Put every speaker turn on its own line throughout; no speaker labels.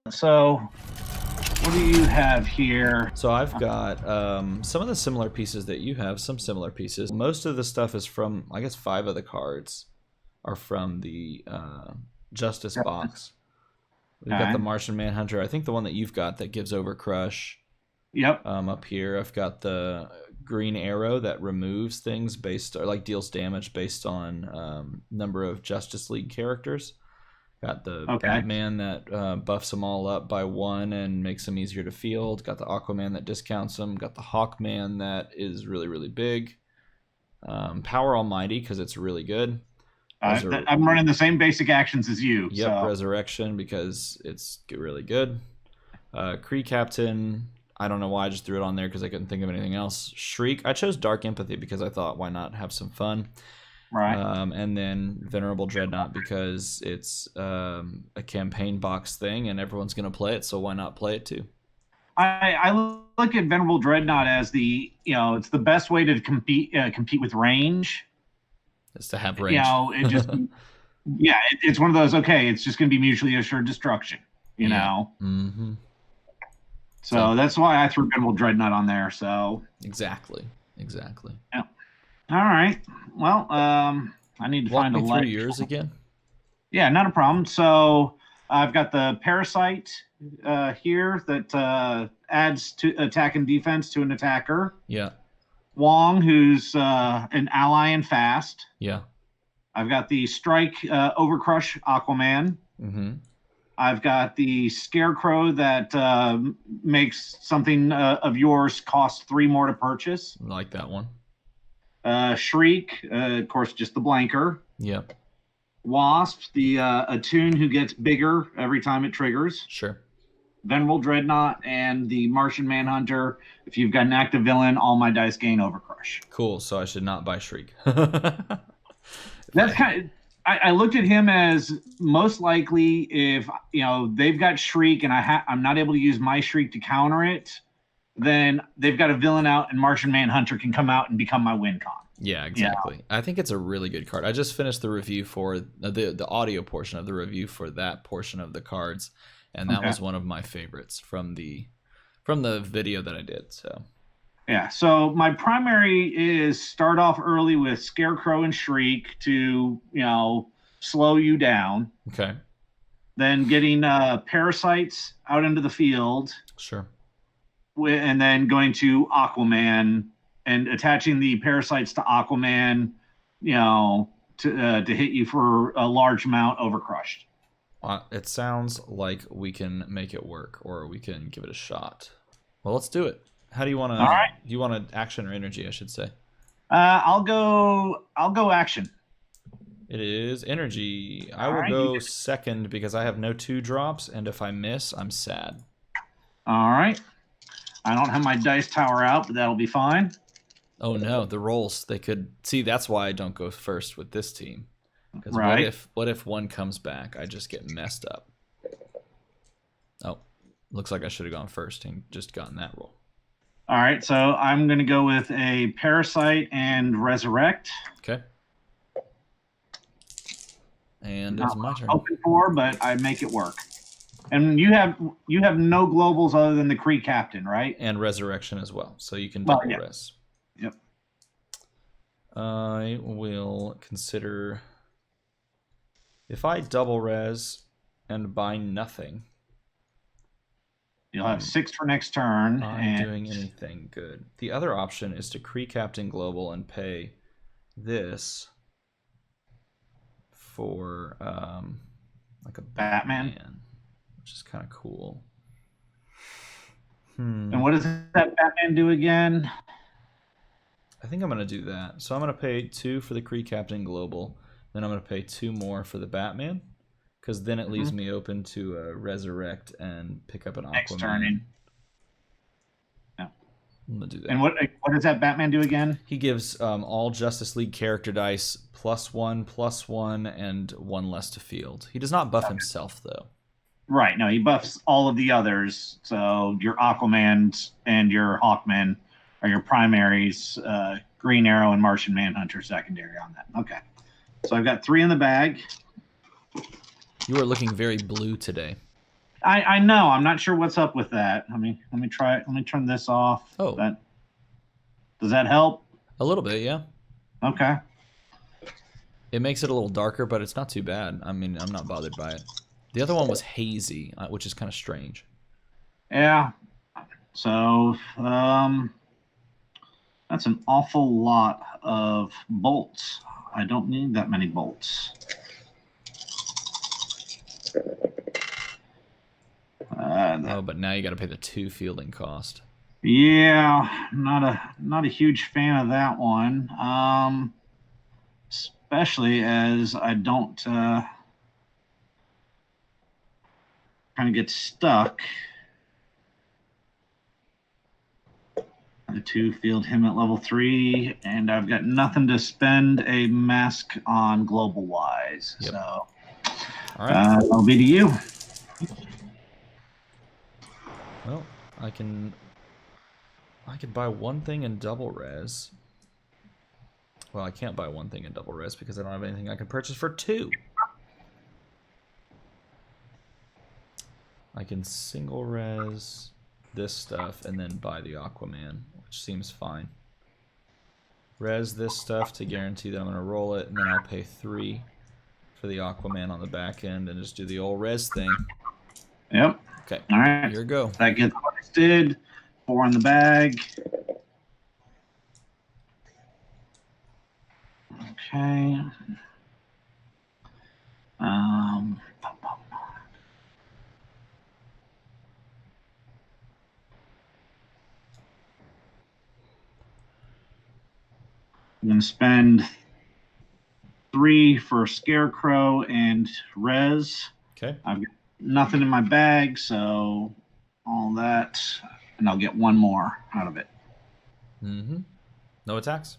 So, what do you have here?
So I've got some of the similar pieces that you have, some similar pieces. Most of the stuff is from, I guess 5 of the cards are from the Justice box. We've got the Martian Manhunter. I think the one that you've got that gives over Crush.
Yep.
Up here, I've got the Green Arrow that removes things based, or like deals damage based on number of Justice League characters. Got the Batman that buffs them all up by 1 and makes them easier to field. Got the Aquaman that discounts them. Got the Hawkman that is really, really big. Power Almighty, because it's really good.
I'm running the same basic actions as you.
Yep,
so.
Resurrection, because it's really good. Kree Captain, I don't know why I just threw it on there because I couldn't think of anything else. Shriek, I chose Dark Empathy because I thought, why not have some fun?
Right.
And then Venerable Dreadnought because it's a campaign box thing and everyone's going to play it, so why not play it too?
I look at Venerable Dreadnought as it's the best way to compete with range.
Is to have range.
It just it's one of those. Okay, it's just going to be mutually assured destruction. You know.
Mm-hmm.
So that's why I threw Venerable Dreadnought on there. So
exactly.
Yeah. All right. Well, I need to find a
through yours again.
Yeah, not a problem. So I've got the Parasite here that adds to attack and defense to an attacker.
Yeah.
Wong, who's an ally and fast.
Yeah.
I've got the Strike Overcrush Aquaman.
Mm-hmm.
I've got the Scarecrow that makes something of yours cost 3 more to purchase.
I like that one.
Shriek, of course, just the blanker.
Yep.
Wasp, the Attune who gets bigger every time it triggers.
Sure. Venerable
Dreadnought, and the Martian Manhunter. If you've got an active villain, all my dice gain Overcrush.
Cool. So I should not buy Shriek.
That's kind of. I looked at him as most likely if they've got Shriek and I'm not able to use my Shriek to counter it, then they've got a villain out and Martian Manhunter can come out and become my win con.
Yeah, exactly. I think it's a really good card. I just finished the review for the audio portion of the review for that portion of the cards, and that was one of my favorites from the video that I did. So
yeah, so my primary is start off early with Scarecrow and Shriek to slow you down.
Okay.
Then getting Parasites out into the field.
Sure.
And then going to Aquaman and attaching the Parasites to Aquaman, to hit you for a large amount Overcrushed.
It sounds like we can make it work, or we can give it a shot. Well, let's do it. How do you want to?
All right.
Do you want to action or energy? I should say.
I'll go action.
It is energy. I will go second because I have no 2 drops, and if I miss, I'm sad.
All right. I don't have my dice tower out, but that'll be fine.
Oh no, the rolls. They could see. That's why I don't go first with this team. Because what if one comes back? I just get messed up. Oh, looks like I should have gone first and just gotten that roll.
All right, so I'm going to go with a Parasite and Resurrect.
Okay. And it's my turn.
Hoping for, but I make it work. And you have no globals other than the Kree Captain, right?
And Resurrection as well, so you can double res.
Yep.
I will consider if I double res and buy nothing.
You'll have 6 for next turn.
Not doing anything good. The other option is to Kree Captain Global and pay this for like a Batman, which is kind of cool.
And what does that Batman do again?
I think I'm going to do that. So I'm going to pay 2 for the Kree Captain Global. Then I'm going to pay 2 more for the Batman. Because then it leaves me open to resurrect and pick up an Aquaman.
Next turn.
I'm going to do that.
And what does that Batman do again?
He gives all Justice League character dice +1/+1 and 1 less to field. He does not buff himself, though.
Right. No, he buffs all of the others. So your Aquaman and your Hawkman are your primaries. Green Arrow and Martian Manhunter secondary on that. Okay. So I've got 3 in the bag.
You are looking very blue today.
I know. I'm not sure what's up with that. Let me try it. Let me turn this off.
Oh.
Does that help?
A little bit, yeah.
Okay.
It makes it a little darker, but it's not too bad. I mean, I'm not bothered by it. The other one was hazy, which is kind of strange.
Yeah. So, that's an awful lot of bolts. I don't need that many bolts.
Oh, but now you got to pay the 2 fielding cost.
Yeah, not a huge fan of that one. Especially as I don't kind of get stuck. The 2 field him at level 3, and I've got nothing to spend a mask on global wise.
Yep.
So,
all right,
I'll be to you.
Well, I can buy one thing in double res. Well, I can't buy one thing in double res because I don't have anything I can purchase for 2. I can single res this stuff and then buy the Aquaman, which seems fine. Res this stuff to guarantee that I'm going to roll it, and then I'll pay 3 for the Aquaman on the back end and just do the old res thing.
Yep.
Okay.
All right.
Here we go.
That gets wasted. 4 in the bag. Okay. I'm going to spend 3 for Scarecrow and res.
Okay.
I've got nothing in my bag, so all that, and I'll get 1 more out of it.
Mm-hmm. No attacks?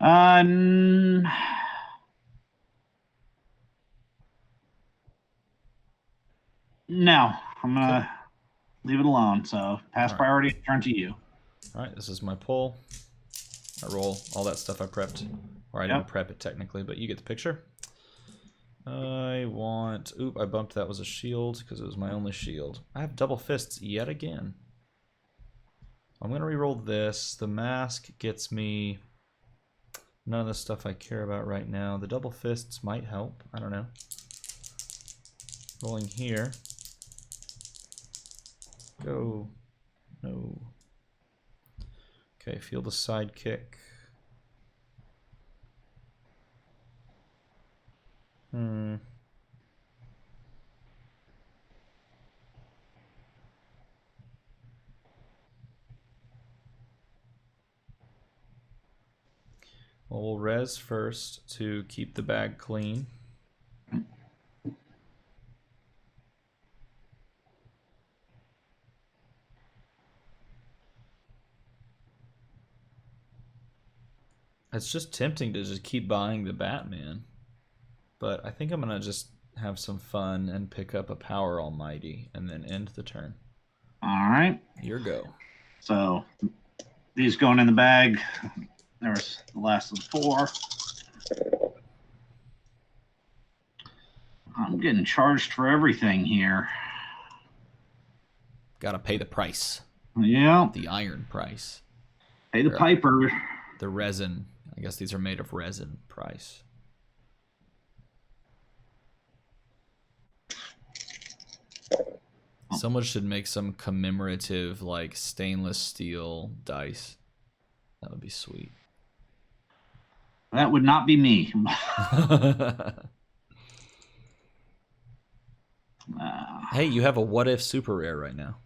No. I'm going to leave it alone. So pass priority, turn to you.
All right, this is my pull. I roll all that stuff I prepped. Or I didn't prep it technically, but you get the picture. I want... Oop, I bumped that was a shield because it was my only shield. I have double fists yet again. I'm going to reroll this. The mask gets me none of the stuff I care about right now. The double fists might help. I don't know. Rolling here. Go. No. Okay, feel the sidekick. Well, we'll res first to keep the bag clean. It's just tempting to just keep buying the Batman. But I think I'm going to just have some fun and pick up a Power Almighty and then end the turn.
All right.
Your go.
So these going in the bag. There's the last of the 4. I'm getting charged for everything here.
Gotta pay the price.
Yeah.
The iron price.
Pay the piper.
The resin. I guess these are made of resin price. Someone should make some commemorative, like, stainless steel dice. That would be sweet.
That would not be me.
Hey, you have a what if super rare right now.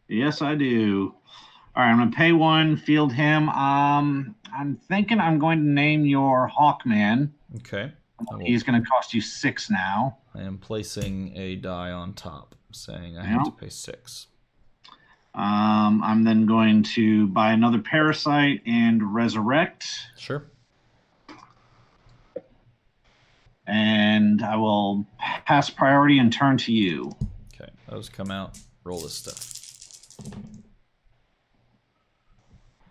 Yes, I do. All right, I'm going to pay 1, field him. I'm thinking I'm going to name your Hawkman.
Okay.
He's going to cost you 6 now.
I am placing a die on top, saying I have to pay 6.
I'm then going to buy another Parasite and Resurrect.
Sure.
And I will pass priority and turn to you.
Okay, those come out. Roll this stuff.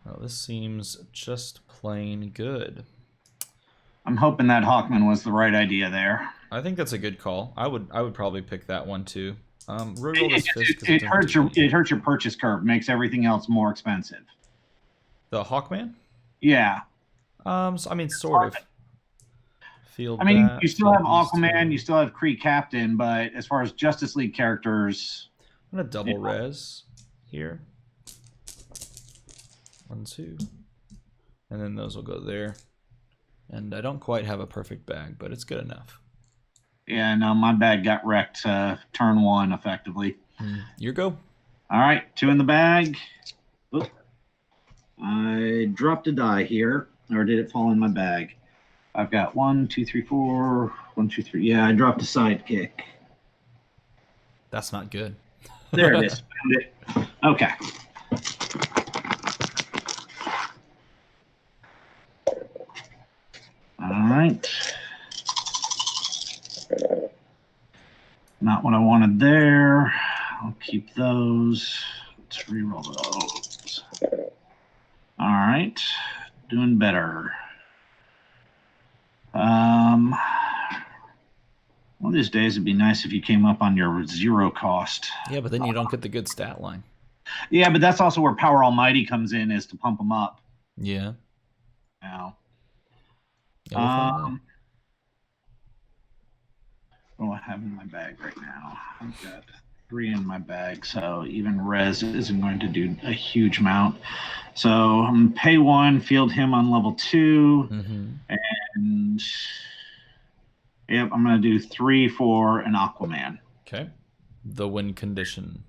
Well, this seems just plain good.
I'm hoping that Hawkman was the right idea there.
I think that's a good call. I would probably pick that one too. Reroll this fist.
It hurts your purchase curve, makes everything else more expensive.
The Hawkman?
Yeah.
So, I mean, sort of.
Field. I mean, you still have Aquaman, you still have Kree Captain, but as far as Justice League characters,
I'm gonna double res here. 1, 2, and then those will go there. And I don't quite have a perfect bag, but it's good enough.
Yeah, no, my bag got wrecked turn 1 effectively.
Your go.
All right, 2 in the bag. Oop. I dropped a die here, or did it fall in my bag? I've got 1, 2, 3, 4. 1, 2, 3. Yeah, I dropped a sidekick.
That's not good.
There it is. Found it. Okay. All right. Not what I wanted there. I'll keep those. Let's reroll those. All right. Doing better. One of these days it'd be nice if you came up on your 0 cost.
Yeah, but then you don't get the good stat line.
Yeah, but that's also where Power Almighty comes in, is to pump them up.
Yeah.
Now.
Yeah,
what do I have in my bag right now? I've got 3 in my bag, so even res isn't going to do a huge amount. So I'm gonna pay 1, field him on level 2, and yep, I'm gonna do 3 for an Aquaman.
Okay. The win condition.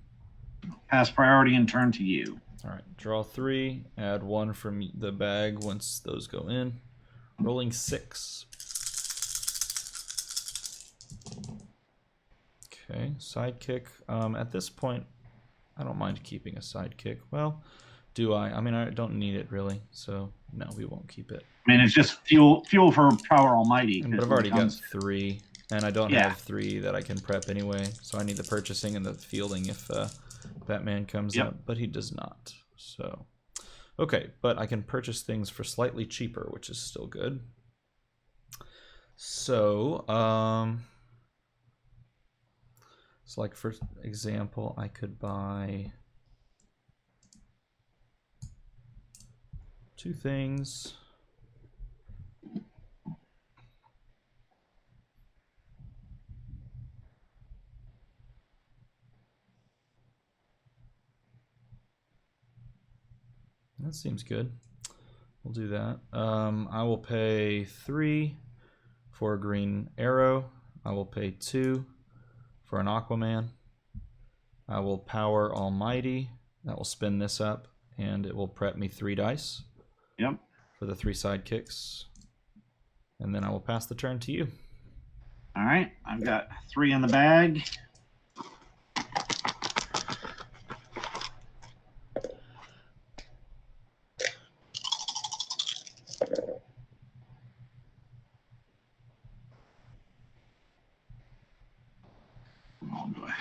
Pass priority and turn to you.
All right. Draw 3. Add 1 from the bag once those go in. Rolling 6. Okay. Sidekick. At this point, I don't mind keeping a sidekick. Well, do I? I mean, I don't need it really, so no, we won't keep it.
I mean, it's just fuel for Power Almighty.
But I've already got 3, and I don't have 3 that I can prep anyway, so I need the purchasing and the fielding if Batman comes up, but he does not. So, okay, but I can purchase things for slightly cheaper, which is still good. So, so like for example, I could buy 2 things. That seems good. We'll do that. I will pay 3 for a Green Arrow. I will pay 2 for an Aquaman. I will Power Almighty. That will spin this up, and it will prep me 3 dice.
Yep.
For the 3 sidekicks. And then I will pass the turn to you.
All right. I've got 3 in the bag. Oh, boy.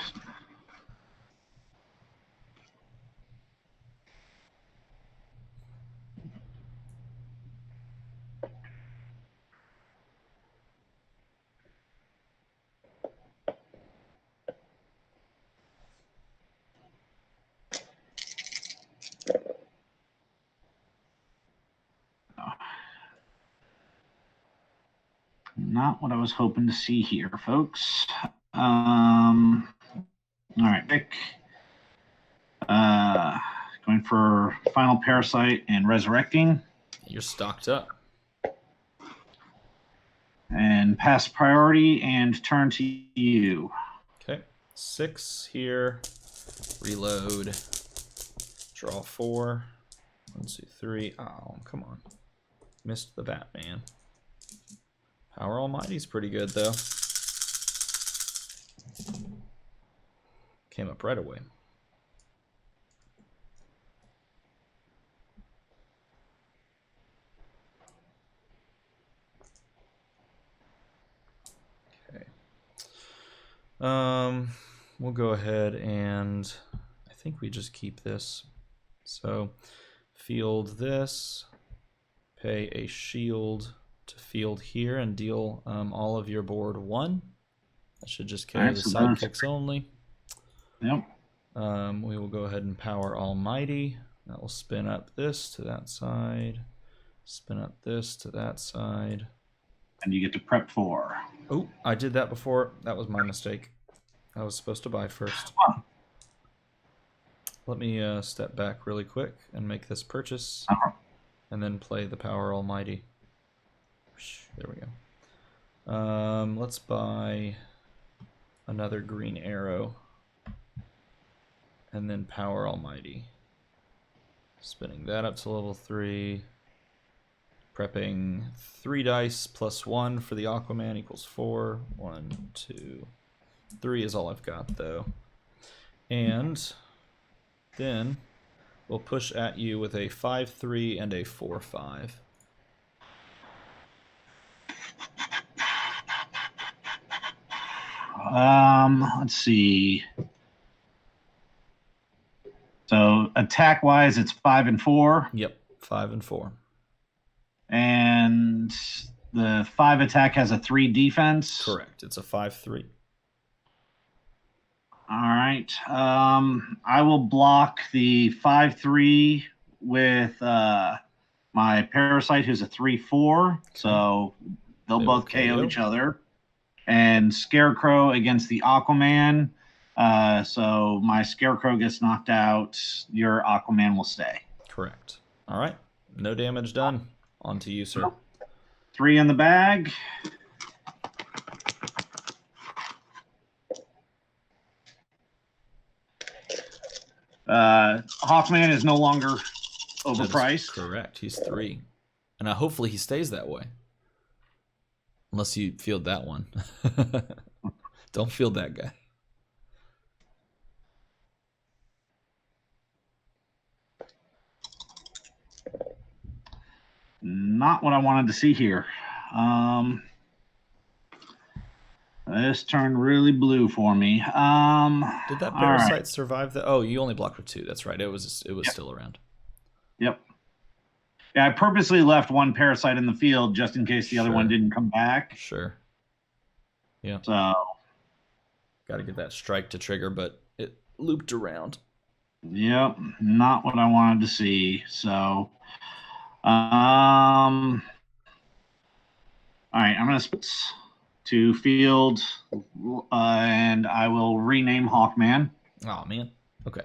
Not what I was hoping to see here, folks. All right, pick. Going for Final Parasite and Resurrecting.
You're stocked up.
And pass priority and turn to you.
Okay. 6 here. Reload. Draw 4. 1, 2, 3. Oh, come on. Missed the Batman. Power Almighty's pretty good, though. Came up right away. Okay. We'll go ahead and I think we just keep this. So field this, pay a shield to field here and deal all of your board 1. That should just carry the sidekicks only.
Yep.
We will go ahead and power Almighty. That will spin up this to that side. Spin up this to that side.
And you get to prep 4.
Oh, I did that before. That was my mistake. I was supposed to buy first.
Huh.
Let me step back really quick and make this purchase. And then play the Power Almighty. There we go. Let's buy another green arrow. And then Power Almighty. Spinning that up to level 3. Prepping 3 dice plus 1 for the Aquaman equals 4. 1, 2, 3 is all I've got though. And then we'll push at you with a 5-3 and a 4-5.
Let's see. So attack wise, it's 5 and 4.
Yep, 5 and 4.
And the 5 attack has a 3 defense.
Correct. It's a 5-3.
All right. I will block the 5-3 with my Parasite, who's a 3-4. Okay. So they'll both KO each other. And Scarecrow against the Aquaman. So my Scarecrow gets knocked out. Your Aquaman will stay.
Correct. All right. No damage done. On to you, sir.
3 in the bag. Hawkman is no longer overpriced.
Correct. He's 3. And hopefully he stays that way. Unless you field that one. Don't field that guy.
Not what I wanted to see here. This turned really blue for me.
Did that Parasite survive the... Oh, you only blocked with 2. That's right. It was still around.
Yep. Yeah, I purposely left one Parasite in the field just in case the other one didn't come back.
Sure. Yeah.
So.
Got to get that strike to trigger, but it looped around.
Yep. Not what I wanted to see. So. All right. I'm going to field, and I will rename Hawkman.
Oh, man. Okay.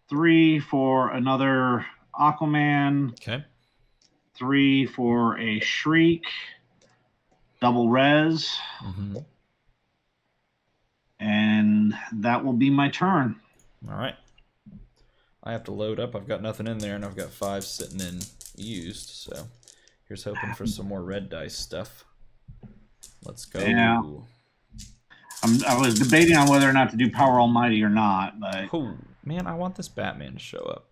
Three for another Aquaman.
Okay.
3 for a Shriek. Double res.
Mm-hmm.
And that will be my turn.
All right. I have to load up. I've got nothing in there, and I've got 5 sitting in used. So here's hoping for some more red dice stuff. Let's go.
Yeah. I was debating on whether or not to do Power Almighty or not, but...
Oh, man, I want this Batman to show up.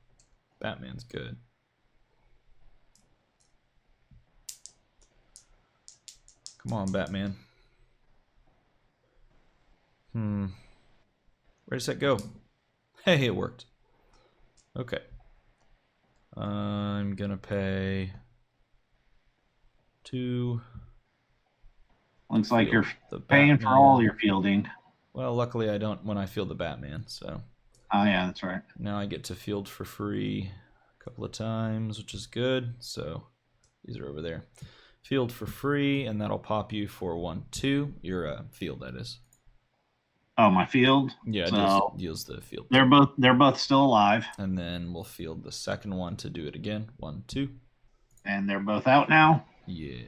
Batman's good. Come on, Batman. Where does that go? Hey, it worked. Okay. I'm gonna pay 2.
Looks like you're paying for all your fielding.
Well, luckily I don't when I field the Batman, so.
Oh, yeah, that's right.
Now I get to field for free a couple of times, which is good. So these are over there. Field for free, and that'll pop you for 1-2. Your field, that is.
Oh, my field?
Yeah, it deals the field.
They're both still alive.
And then we'll field the second one to do it again. 1-2.
And they're both out now?
Yeah.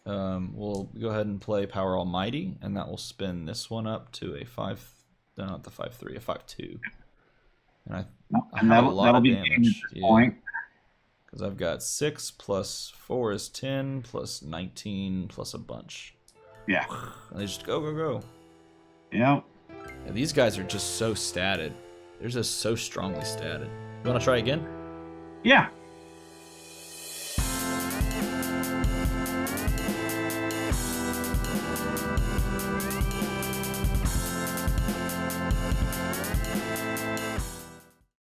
We'll go ahead and play Power Almighty, and that will spin this one up to a 5... No, not the 5-3, a 5-2. And I have a lot of damage. Yeah. Because I've got 6 plus 4 is 10 plus 19 plus a bunch.
Yeah.
And they just go.
Yep.
Yeah, these guys are just so statted. They're just so strongly statted. You want to try again?
Yeah.